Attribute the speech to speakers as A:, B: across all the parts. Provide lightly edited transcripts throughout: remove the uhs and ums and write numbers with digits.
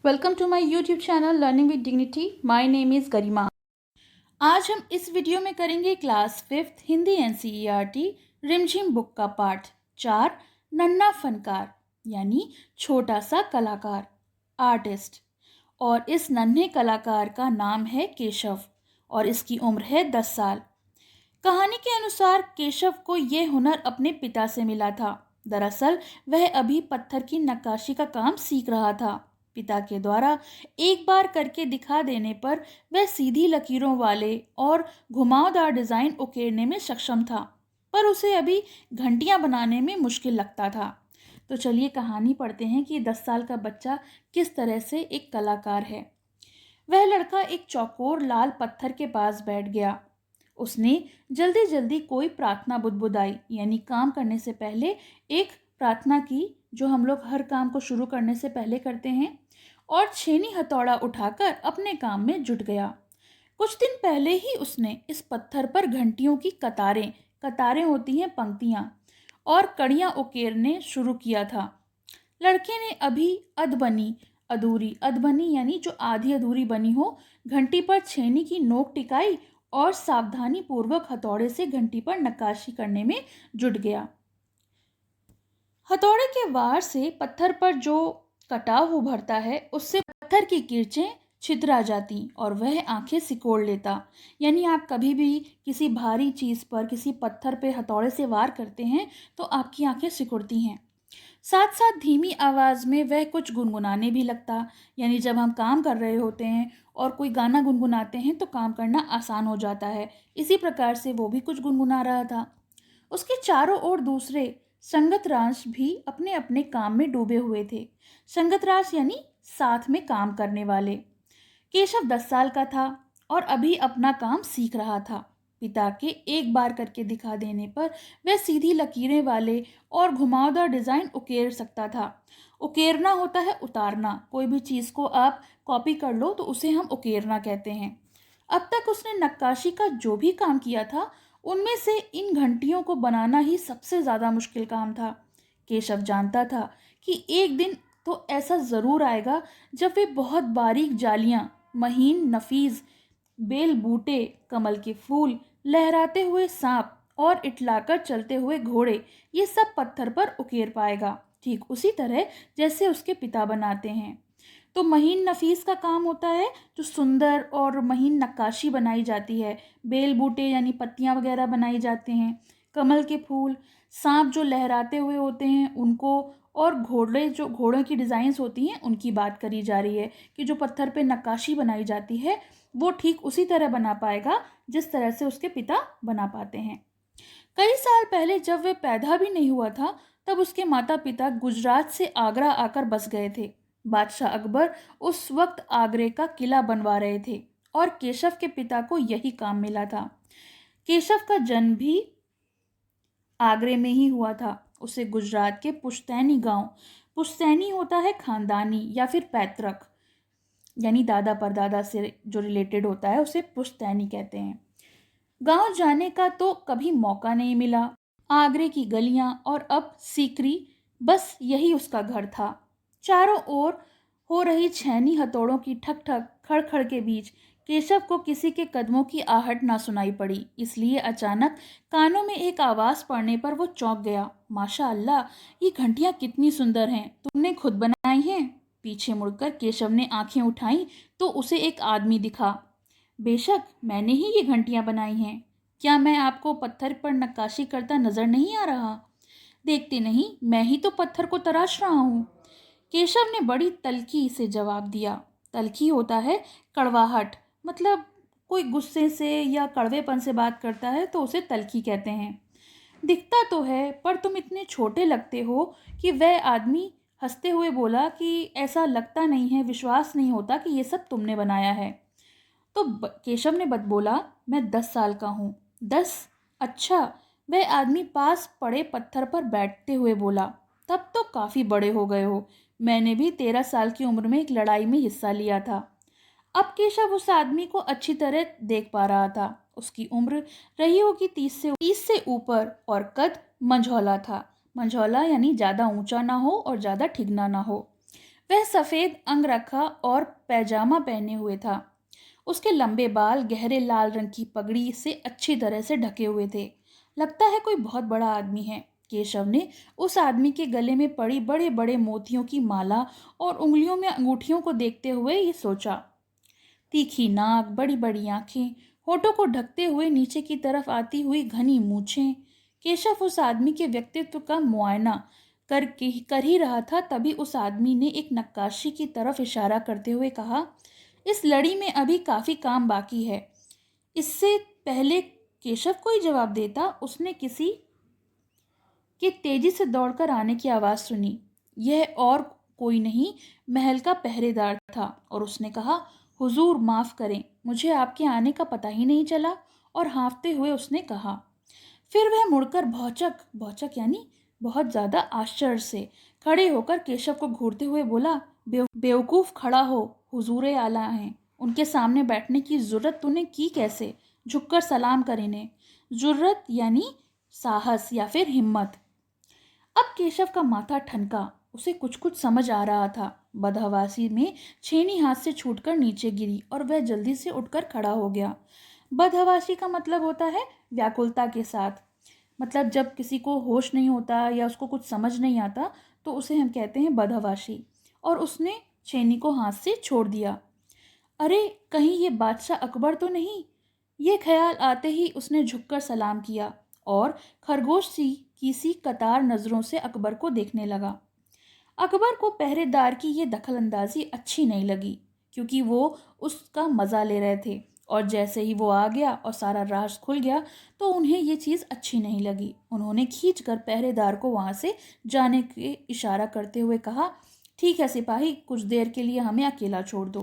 A: Welcome to my YouTube channel learning with dignity. My name is Garima. आज हम इस video में करेंगे class 5th Hindi NCERT Rimjhim book का पार्ट 4 नन्हा फनकार यानी छोटा सा कलाकार आर्टिस्ट। और इस नन्हे कलाकार का नाम है केशव और इसकी उम्र है 10 साल। कहानी के अनुसार केशव को यह हुनर अपने पिता से मिला था। दरअसल वह अभी पत्थर की नक्काशी का काम सीख रहा था। पिता के द्वारा एक बार करके दिखा देने पर वह सीधी लकीरों वाले और घुमावदार डिजाइन उकेरने में सक्षम था, पर उसे अभी घंटियां बनाने में मुश्किल लगता था। तो चलिए कहानी पढ़ते हैं कि 10 साल का बच्चा किस तरह से एक कलाकार है। वह लड़का एक चौकोर लाल पत्थर के पास बैठ गया। उसने जल्दी जल्दी कोई प्रार्थना बुदबुदाई, यानी काम करने से पहले एक प्रार्थना की, जो हम लोग हर काम को शुरू करने से पहले करते हैं, और छेनी हथौड़ा उठाकर अपने काम में जुट गया। कुछ दिन पहले ही उसने इस पत्थर पर घंटियों की कतारें कतारें होती हैं पंक्तियां और कड़ियां उकेरने शुरू किया था। लड़के ने अभी अधबनी यानी जो आधी अधूरी बनी हो घंटी पर छेनी की नोक टिकाई और सावधानी पूर्वक हथौड़े से घंटी पर नक्काशी करने में जुट गया। हथौड़े के वार से पत्थर पर जो कटाव उभरता है उससे पत्थर की किरचें छितरा जाती और वह आंखें सिकोड़ लेता। यानी आप कभी भी किसी भारी चीज पर, किसी पत्थर पे हथौड़े से वार करते हैं तो आपकी आंखें सिकुड़ती हैं। साथ साथ धीमी आवाज में वह कुछ गुनगुनाने भी लगता। यानी जब हम काम कर रहे होते हैं और कोई गाना गुनगुनाते हैं तो काम करना आसान हो जाता है। इसी प्रकार से वो भी कुछ गुनगुना रहा था। उसके चारों ओर दूसरे संगतराश भी अपने अपने काम में डूबे हुए थे। संगतराश यानी साथ में काम करने वाले। केशव 10 साल का था और अभी अपना काम सीख रहा था। पिता के एक बार करके दिखा देने पर वह सीधी लकीरें वाले और घुमावदार डिजाइन उकेर सकता था। उकेरना होता है उतारना। कोई भी चीज को आप कॉपी कर लो तो उसे हम उकेरना कहते हैं। अब तक उसने नक्काशी का जो भी काम किया था उनमें से इन घंटियों को बनाना ही सबसे ज्यादा मुश्किल काम था। केशव जानता था कि एक दिन तो ऐसा जरूर आएगा जब वे बहुत बारीक जालियां, महीन नफीस बेल बूटे, कमल के फूल, लहराते हुए सांप और इटलाकर चलते हुए घोड़े, ये सब पत्थर पर उकेर पाएगा, ठीक उसी तरह जैसे उसके पिता बनाते हैं। तो महीन नफीस का काम होता है जो सुंदर और महीन नक्काशी बनाई जाती है। बेल बूटे यानी पत्तियां वगैरह बनाई जाते हैं। कमल के फूल, सांप जो लहराते हुए होते हैं उनको, और घोड़े जो घोड़ों की डिज़ाइंस होती हैं उनकी बात करी जा रही है कि जो पत्थर पे नक्काशी बनाई जाती है वो ठीक उसी तरह बना पाएगा जिस तरह से उसके पिता बना पाते हैं। कई साल पहले जब वे पैदा भी नहीं हुआ था तब उसके माता पिता गुजरात से आगरा आकर बस गए थे। बादशाह अकबर उस वक्त आगरे का किला बनवा रहे थे और केशव के पिता को यही काम मिला था। केशव का जन्म भी आगरे में ही हुआ था। उसे गुजरात के पुश्तैनी गांव, पुश्तैनी होता है खानदानी या फिर पैतृक, यानी दादा परदादा से जो रिलेटेड होता है उसे पुश्तैनी कहते हैं। गांव जाने का तो कभी मौका नहीं मिला। आगरे की गलियां और अब सीकरी, बस यही उसका घर था। चारों ओर हो रही छेनी हथौड़ों की ठक ठक खड़खड़ के बीच केशव को किसी के कदमों की आहट ना सुनाई पड़ी। इसलिए अचानक कानों में एक आवाज पड़ने पर वो चौंक गया। माशा अल्लाह, ये घंटियां कितनी सुंदर हैं, तुमने खुद बनाई हैं? पीछे मुड़कर केशव ने आंखें उठाई तो उसे एक आदमी दिखा। बेशक मैंने ही ये घंटियां बनाई हैं। क्या मैं आपको पत्थर पर नक्काशी करता नजर नहीं आ रहा? देखते नहीं, मैं ही तो पत्थर को तराश रहा हूँ। केशव ने बड़ी तल्खी से जवाब दिया। तल्खी होता है कड़वाहट, मतलब कोई गुस्से से या कड़वेपन से बात करता है तो उसे तल्खी कहते हैं। दिखता तो है पर तुम इतने छोटे लगते हो कि वह आदमी हंसते हुए बोला कि ऐसा लगता नहीं है, विश्वास नहीं होता कि ये सब तुमने बनाया है। तो केशव ने बत बोला, मैं 10 साल का हूँ। 10? अच्छा। वह आदमी पास पड़े पत्थर पर बैठते हुए बोला, तब तो काफी बड़े हो गए हो। मैंने भी 13 साल की उम्र में एक लड़ाई में हिस्सा लिया था। अब केशव उस आदमी को अच्छी तरह देख पा रहा था। उसकी उम्र रही होगी 30 से ऊपर और कद मंझौला था। मंझौला यानी ज्यादा ऊंचा ना हो और ज्यादा ठिगना ना हो। वह सफ़ेद अंगरखा और पैजामा पहने हुए था। उसके लंबे बाल गहरे लाल रंग की पगड़ी से अच्छी तरह से ढके हुए थे। लगता है कोई बहुत बड़ा आदमी है। केशव ने उस आदमी के गले में पड़ी बड़े बड़े मोतियों की माला और उंगलियों में अंगूठियों को देखते हुए ये सोचा। तीखी नाक, बड़ी बड़ी आंखें, होठों को ढकते हुए नीचे की तरफ आती हुई घनी मूछें। केशव उस आदमी के व्यक्तित्व का मुआयना कर ही रहा था, तभी उस आदमी ने एक नक्काशी की तरफ इशारा करते हुए कहा, इस लड़ी में अभी काफी काम बाकी है। इससे पहले केशव कोई जवाब देता, उसने किसी के तेजी से दौड़कर आने की आवाज सुनी। यह और कोई नहीं, महल का पहरेदार था और उसने कहा, हुजूर माफ करें, मुझे आपके आने का पता ही नहीं चला। और हाँफते हुए उसने कहा। फिर वह मुड़कर भौचक भौचक यानी बहुत ज्यादा आश्चर्य से खड़े होकर केशव को घूरते हुए बोला, बेवकूफ खड़ा हो, हुजूरे आला हैं, उनके सामने बैठने की जुर्रत तूने की कैसे? झुककर सलाम कर इन्हें। जुर्रत यानी साहस या फिर हिम्मत। अब केशव का माथा ठनका, उसे कुछ कुछ समझ आ रहा था। बदहवासी में छेनी हाथ से छूटकर नीचे गिरी और वह जल्दी से उठकर खड़ा हो गया। बदहवासी का मतलब होता है व्याकुलता के साथ। मतलब जब किसी को होश नहीं होता या उसको कुछ समझ नहीं आता तो उसे हम कहते हैं बदहवासी। और उसने छेनी को हाथ से छोड़ दिया। अरे कहीं ये बादशाह अकबर तो नहीं? ये ख्याल आते ही उसने झुककर सलाम किया और खरगोश सी कतार नजरों से अकबर को देखने लगा। अकबर को पहरेदार की ये दखलंदाजी अच्छी नहीं लगी, क्योंकि वो उसका मजा ले रहे थे। और जैसे ही वो आ गया और सारा राज खुल गया तो उन्हें ये चीज़ अच्छी नहीं लगी। उन्होंने खींच कर पहरेदार को वहां से जाने के इशारा करते हुए कहा, ठीक है सिपाही, कुछ देर के लिए हमें अकेला छोड़ दो।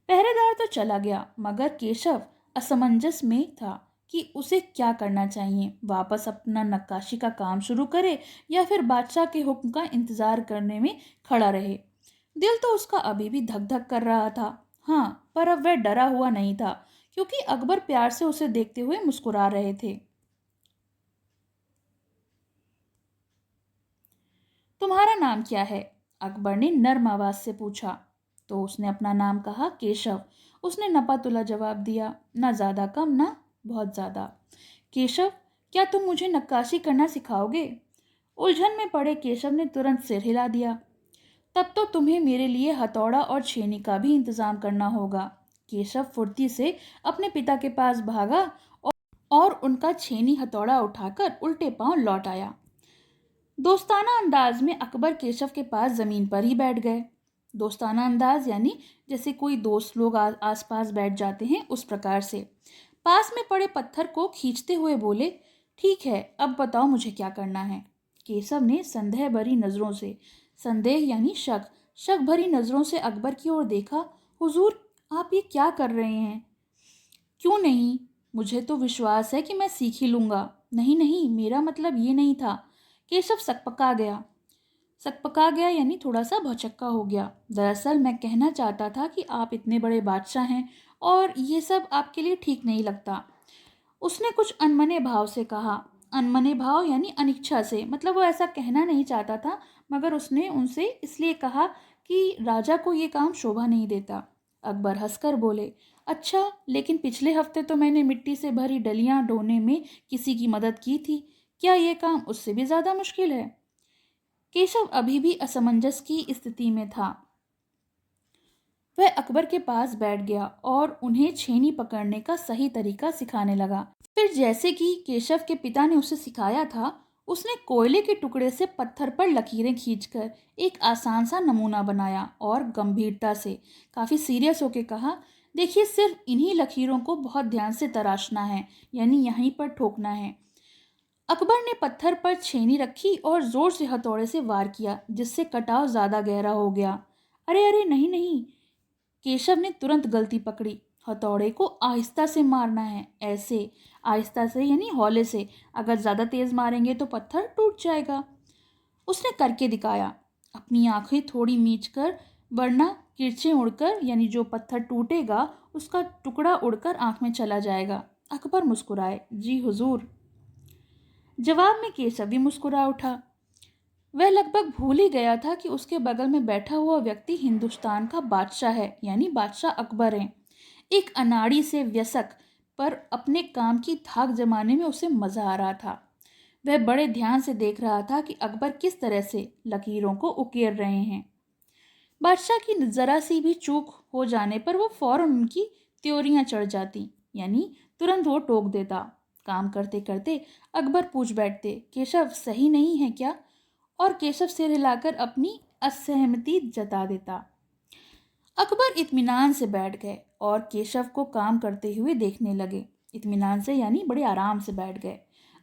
A: पहरेदार तो चला गया, मगर केशव असमंजस में था कि उसे क्या करना चाहिए, वापस अपना नक्काशी का काम शुरू करे या फिर बादशाह के हुक्म का इंतजार करने में खड़ा रहे। दिल तो उसका अभी भी धक धक कर रहा था। हाँ, पर अब वह डरा हुआ नहीं था, क्योंकि अकबर प्यार से उसे देखते हुए मुस्कुरा रहे थे। तुम्हारा नाम क्या है? अकबर ने नर्म आवाज से पूछा। तो उसने अपना नाम कहा, केशव। उसने नपातुला जवाब दिया, ना ज्यादा कम ना बहुत ज्यादा। केशव, क्या तुम मुझे नक्काशी करना सिखाओगे? उलझन में पड़े केशव ने तुरंत सिर हिला दिया। तब तो तुम्हें मेरे लिए हथौड़ा और छेनी का भी इंतजाम करना होगा। केशव फुर्ती से अपने पिता के पास भागा और उनका छेनी हथौड़ा उठाकर उल्टे पांव लौट आया। दोस्ताना अंदाज में अकबर केशव के पास जमीन पर ही बैठ गए। दोस्ताना अंदाज यानी जैसे कोई दोस्त लोग आसपास बैठ जाते हैं, उस प्रकार से। पास में पड़े पत्थर को खींचते हुए बोले, ठीक है, अब बताओ मुझे क्या करना है? केशव ने संदेह भरी नजरों से, संदेह यानी शक, शक भरी नजरों से अकबर की ओर देखा। हुजूर, आप ये क्या कर रहे हैं? क्यों नहीं, मुझे तो विश्वास है कि मैं सीख ही लूंगा। नहीं नहीं, मेरा मतलब ये नहीं था। केशव सकपका गया यानी थोड़ा सा भौचक्का हो गया। दरअसल मैं कहना चाहता था कि आप इतने बड़े बादशाह हैं और ये सब आपके लिए ठीक नहीं लगता। उसने कुछ अनमने भाव से कहा। अनमने भाव यानी अनिच्छा से, मतलब वो ऐसा कहना नहीं चाहता था, मगर उसने उनसे इसलिए कहा कि राजा को ये काम शोभा नहीं देता। अकबर हंसकर बोले, अच्छा, लेकिन पिछले हफ्ते तो मैंने मिट्टी से भरी डलियां ढोने में किसी की मदद की थी। क्या ये काम उससे भी ज्यादा मुश्किल है? केशव अभी भी असमंजस की स्थिति में था। वह अकबर के पास बैठ गया और उन्हें छेनी पकड़ने का सही तरीका सिखाने लगा। फिर जैसे कि केशव के पिता ने उसे सिखाया था, उसने कोयले के टुकड़े से पत्थर पर लकीरें खींचकर एक आसान सा नमूना बनाया और गंभीरता से, काफी सीरियस होकर कहा, देखिए, सिर्फ इन्हीं लकीरों को बहुत ध्यान से तराशना है, यानी यहीं पर ठोकना है। अकबर ने पत्थर पर छेनी रखी और जोर से हथौड़े से वार किया, जिससे कटाव ज्यादा गहरा हो गया। अरे अरे, नहीं नहीं, केशव ने तुरंत गलती पकड़ी। हथौड़े को आहिस्ता से मारना है, ऐसे आहिस्ता से यानी हौले से। अगर ज्यादा तेज मारेंगे तो पत्थर टूट जाएगा। उसने करके दिखाया, अपनी आंखें थोड़ी मीच कर, वरना किरचें उड़कर यानी जो पत्थर टूटेगा उसका टुकड़ा उड़कर आंख में चला जाएगा। अकबर मुस्कुराए, जी हुजूर। जवाब में केशव भी मुस्कुरा उठा। वह लगभग भूल ही गया था कि उसके बगल में बैठा हुआ व्यक्ति हिंदुस्तान का बादशाह है, यानी बादशाह अकबर है। एक अनाड़ी से व्यसक, पर अपने काम की धाक जमाने में उसे मजा आ रहा था। वह बड़े ध्यान से देख रहा था कि अकबर किस तरह से लकीरों को उकेर रहे हैं। बादशाह की जरा सी भी चूक हो जाने पर वो फौरन उनकी त्योरियां चढ़ जाती, यानी तुरंत वो टोक देता। काम करते करते अकबर पूछ बैठते, केशव सही नहीं है क्या? और केशव सिर हिलाकर अपनी असहमति जता देता। अकबर इत्मीनान से बैठ गए और केशव को काम करते हुए देखने लगे। इत्मीनान से यानी बड़े आराम से बैठ गए।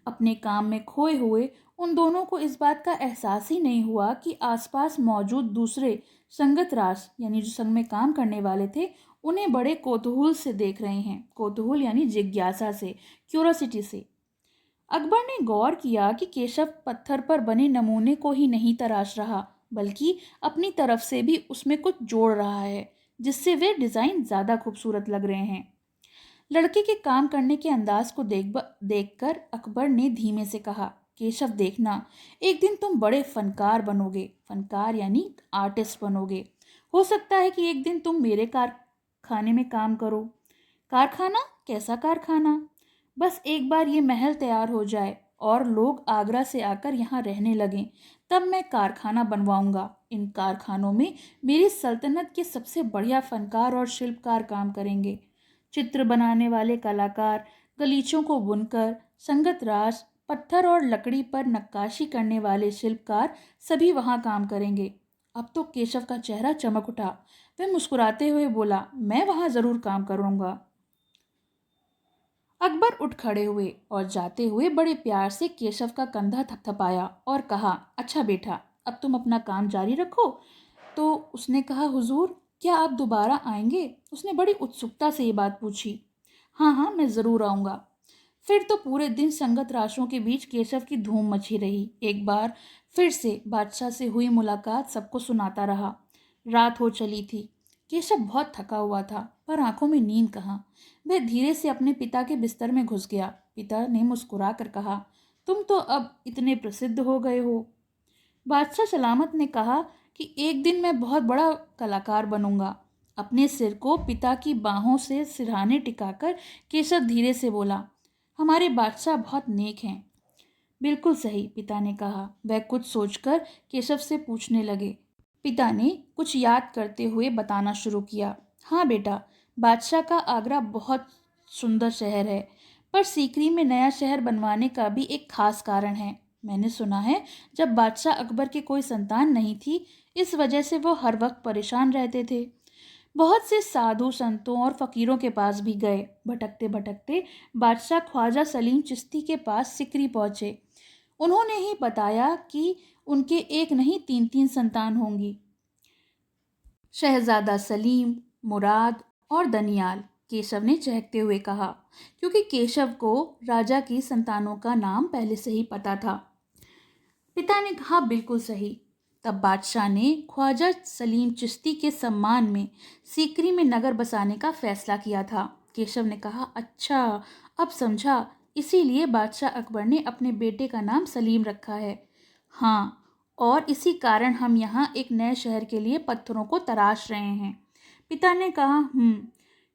A: अपने काम में खोए हुए उन दोनों को इस बात का एहसास ही नहीं हुआ कि आसपास मौजूद दूसरे संगत रास यानी जो संग में काम करने वाले थे, उन्हें बड़े कौतूहल से देख रहे हैं। कौतूहल यानी जिज्ञासा से, क्यूरोसिटी से। अकबर ने गौर किया कि केशव पत्थर पर बने नमूने को ही नहीं तराश रहा, बल्कि अपनी तरफ से भी उसमें कुछ जोड़ रहा है, जिससे वे डिजाइन ज्यादा खूबसूरत लग रहे हैं। लड़के के काम करने के अंदाज को देखकर अकबर ने धीमे से कहा, केशव देखना, एक दिन तुम बड़े फनकार बनोगे। फनकार यानी आर्टिस्ट बनोगे। हो सकता है कि एक दिन तुम मेरे कारखाने में काम करो। कारखाना? कैसा कारखाना? बस एक बार ये महल तैयार हो जाए और लोग आगरा से आकर यहाँ रहने लगें, तब मैं कारखाना बनवाऊंगा। इन कारखानों में मेरी सल्तनत के सबसे बढ़िया फनकार और शिल्पकार काम करेंगे। चित्र बनाने वाले कलाकार, गलीचों को बुनकर, संगत रास, पत्थर और लकड़ी पर नक्काशी करने वाले शिल्पकार सभी वहाँ काम करेंगे। अब तो केशव का चेहरा चमक उठा। वह मुस्कुराते हुए बोला, मैं वहाँ जरूर काम करूँगा। अकबर उठ खड़े हुए और जाते हुए बड़े प्यार से केशव का कंधा थपथपाया और कहा, अच्छा बेटा, अब तुम अपना काम जारी रखो। तो उसने कहा, हुजूर, क्या आप दोबारा आएंगे? उसने बड़ी उत्सुकता से ये बात पूछी। हाँ हाँ, मैं ज़रूर आऊँगा। फिर तो पूरे दिन संगत राशों के बीच केशव की धूम मची रही। एक बार फिर से बादशाह से हुई मुलाकात सबको सुनाता रहा। रात हो चली थी। केशव बहुत थका हुआ था, पर आंखों में नींद कहाँ। वह धीरे से अपने पिता के बिस्तर में घुस गया। पिता ने मुस्कुरा कर कहा, तुम तो अब इतने प्रसिद्ध हो गए हो। बादशाह सलामत ने कहा कि एक दिन मैं बहुत बड़ा कलाकार बनूंगा। अपने सिर को पिता की बाहों से सिरहाने टिकाकर केशव धीरे से बोला, हमारे बादशाह बहुत नेक हैं। बिल्कुल सही, पिता ने कहा। वह कुछ सोचकर केशव से पूछने लगे। पिता ने कुछ याद करते हुए बताना शुरू किया। हाँ बेटा, बादशाह का आगरा बहुत सुंदर शहर है, पर सीकरी में नया शहर बनवाने का भी एक खास कारण है। मैंने सुना है जब बादशाह अकबर के कोई संतान नहीं थी, इस वजह से वो हर वक्त परेशान रहते थे। बहुत से साधु संतों और फकीरों के पास भी गए। भटकते भटकते बादशाह ख्वाजा सलीम चिश्ती के पास सिकरी पहुंचे। उन्होंने ही बताया कि उनके एक नहीं तीन तीन संतान होंगी, शहजादा सलीम, मुराद और दनियाल। केशव ने चहकते हुए कहा, क्योंकि केशव को राजा की संतानों का नाम पहले से ही पता था। पिता ने कहा, बिल्कुल सही। तब बादशाह ने ख्वाजा सलीम चिश्ती के सम्मान में सीकरी में नगर बसाने का फैसला किया था। केशव ने कहा, अच्छा, अब समझा, इसीलिए बादशाह अकबर ने अपने बेटे का नाम सलीम रखा है। हाँ, और इसी कारण हम यहाँ एक नए शहर के लिए पत्थरों को तराश रहे हैं। पिता ने कहा,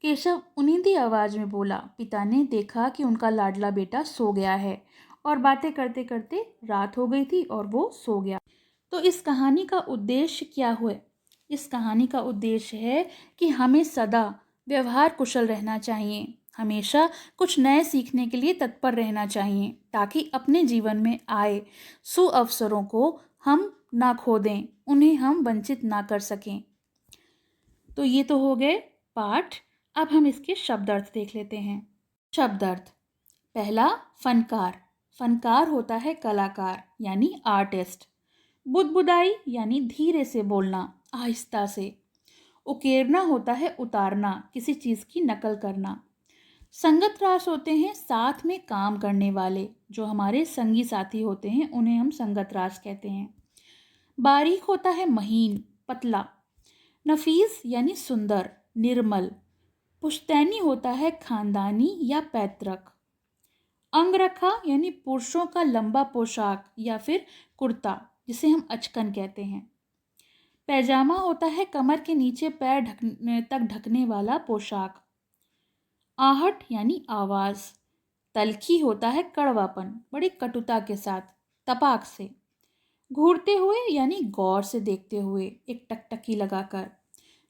A: केशव उन्नीदी आवाज में बोला। पिता ने देखा कि उनका लाडला बेटा सो गया है और बातें करते करते रात हो गई थी और वो सो गया। तो इस कहानी का उद्देश्य क्या हुआ? इस कहानी का उद्देश्य है कि हमें सदा व्यवहार कुशल रहना चाहिए, हमेशा कुछ नए सीखने के लिए तत्पर रहना चाहिए, ताकि अपने जीवन में आए सुअवसरों को हम ना खो दें, उन्हें हम वंचित ना कर सकें। तो ये तो हो गए पाठ। अब हम इसके शब्द अर्थ देख लेते हैं। शब्द अर्थ। पहला, फनकार। फनकार होता है कलाकार यानी आर्टिस्ट। बुदबुदाई यानी धीरे से बोलना, आहिस्ता से। उकेरना होता है उतारना, किसी चीज़ की नकल करना। संगत रास होते हैं साथ में काम करने वाले, जो हमारे संगी साथी होते हैं, उन्हें हम संगत रास कहते हैं। बारीक होता है महीन, पतला। नफीस यानी सुंदर, निर्मल। पुश्तैनी होता है खानदानी या पैतृक। अंगरखा यानी पुरुषों का लंबा पोशाक या फिर कुर्ता। जिसे हम अचकन कहते हैं। पैजामा होता है कमर के नीचे पैर ढकने वाला पोशाक। आहट यानी आवाज़। तलखी होता है कड़वापन, बड़ी कटुता के साथ, तपाक से। घूरते हुए यानी गौर से देखते हुए, एक टकटकी लगाकर।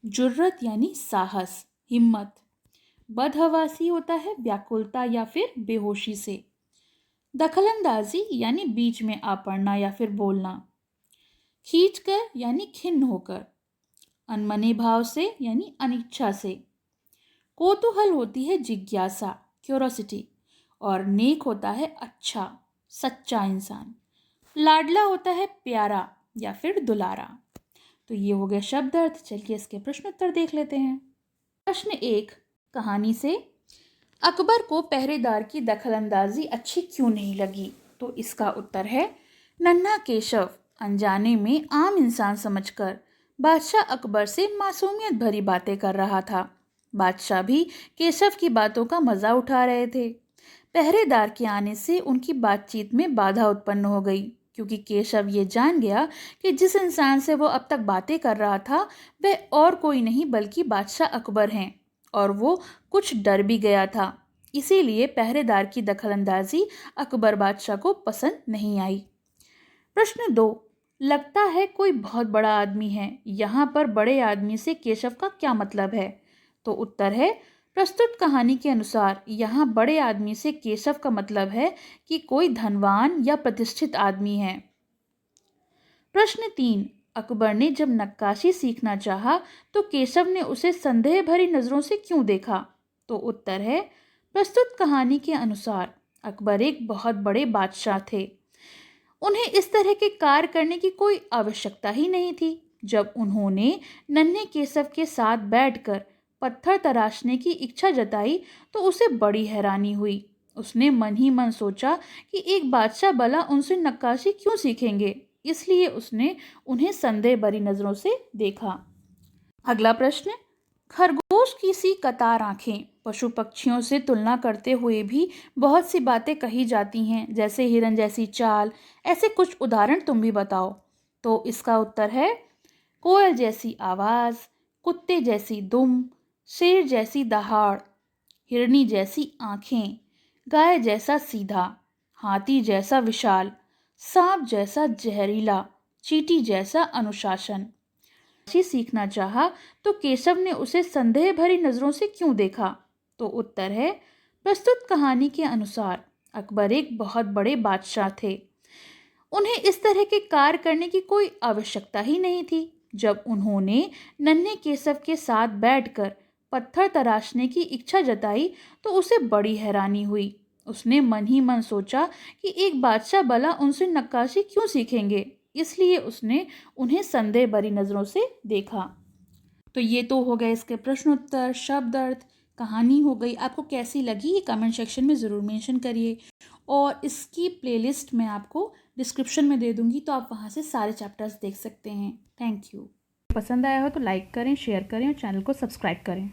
A: जुर्रत यानी साहस, हिम्मत। बदहवासी होता है व्याकुलता या फिर बेहोशी से। दखलंदाजी यानी बीच में आ पड़ना या फिर बोलना। खींचकर यानी खिन्न होकर। अनमने भाव से यानी अनिच्छा से। कौतूहल होती है जिज्ञासा, क्यूरोसिटी। और नेक होता है अच्छा, सच्चा इंसान। लाडला होता है प्यारा या फिर दुलारा। तो ये हो गया शब्द अर्थ। चलिए इसके प्रश्न उत्तर देख लेते हैं। प्रश्न 1, कहानी से अकबर को पहरेदार की दखलंदाजी अच्छी क्यों नहीं लगी? तो इसका उत्तर है, नन्हा केशव अनजाने में आम इंसान समझकर बादशाह अकबर से मासूमियत भरी बातें कर रहा था। बादशाह भी केशव की बातों का मजा उठा रहे थे। पहरेदार के आने से उनकी बातचीत में बाधा उत्पन्न हो गई, क्योंकि केशव ये जान गया कि जिस इंसान से वो अब तक बातें कर रहा था वह और कोई नहीं बल्कि बादशाह अकबर हैं, और वो कुछ डर भी गया था। इसीलिए पहरेदार की दखलंदाजी अकबर बादशाह को पसंद नहीं आई। प्रश्न 2, लगता है कोई बहुत बड़ा आदमी है। यहाँ पर बड़े आदमी से केशव का क्या मतलब है? तो उत्तर है, प्रस्तुत कहानी के अनुसार यहाँ बड़े आदमी से केशव का मतलब है कि कोई धनवान या प्रतिष्ठित आदमी है। प्रश्न 3, अकबर ने जब नक्काशी सीखना चाहा तो केशव ने उसे संदेह भरी नजरों से क्यों देखा? तो उत्तर है, प्रस्तुत कहानी के अनुसार अकबर एक बहुत बड़े बादशाह थे। उन्हें इस तरह के कार्य करने की कोई आवश्यकता ही नहीं थी। जब उन्होंने नन्हे केशव के साथ बैठकर पत्थर तराशने की इच्छा जताई तो उसे बड़ी हैरानी हुई। उसने मन ही मन सोचा कि एक बादशाह भला उनसे नक्काशी क्यों सीखेंगे, इसलिए उसने उन्हें संदेह भरी नजरों से देखा। अगला प्रश्न, खरगोश की सी कतार आंखें, पशु पक्षियों से तुलना करते हुए भी बहुत सी बातें कही जाती हैं, जैसे हिरन जैसी चाल। ऐसे कुछ उदाहरण तुम भी बताओ। तो इसका उत्तर है, कोयल जैसी आवाज़, कुत्ते जैसी दुम, शेर जैसी दहाड़, हिरनी जैसी आंखें, गाय जैसा सीधा, हाथी जैसा विशाल, सांप जैसा जहरीला, चींटी जैसा अनुशासन। सीखना चाहा तो केशव ने उसे संदेह भरी नजरों से क्यों देखा? तो उत्तर है, प्रस्तुत कहानी के अनुसार अकबर एक बहुत बड़े बादशाह थे। उन्हें इस तरह के कार्य करने की कोई आवश्यकता ही नहीं थी। जब उन्होंने नन्हे केशव के साथ बैठकर पत्थर तराशने की इच्छा जताई तो उसे बड़ी हैरानी हुई। उसने मन ही मन सोचा कि एक बादशाह भला उनसे नक्काशी क्यों सीखेंगे, इसलिए उसने उन्हें संदेह भरी नज़रों से देखा। तो ये तो हो गए इसके प्रश्न उत्तर, शब्द अर्थ, कहानी हो गई। आपको कैसी लगी ये कमेंट सेक्शन में ज़रूर मेंशन करिए, और इसकी प्लेलिस्ट मैं आपको डिस्क्रिप्शन में दे दूँगी, तो आप वहाँ से सारे चैप्टर्स देख सकते हैं। Thank you. पसंद आया हो तो लाइक करें, शेयर करें और चैनल को सब्सक्राइब करें।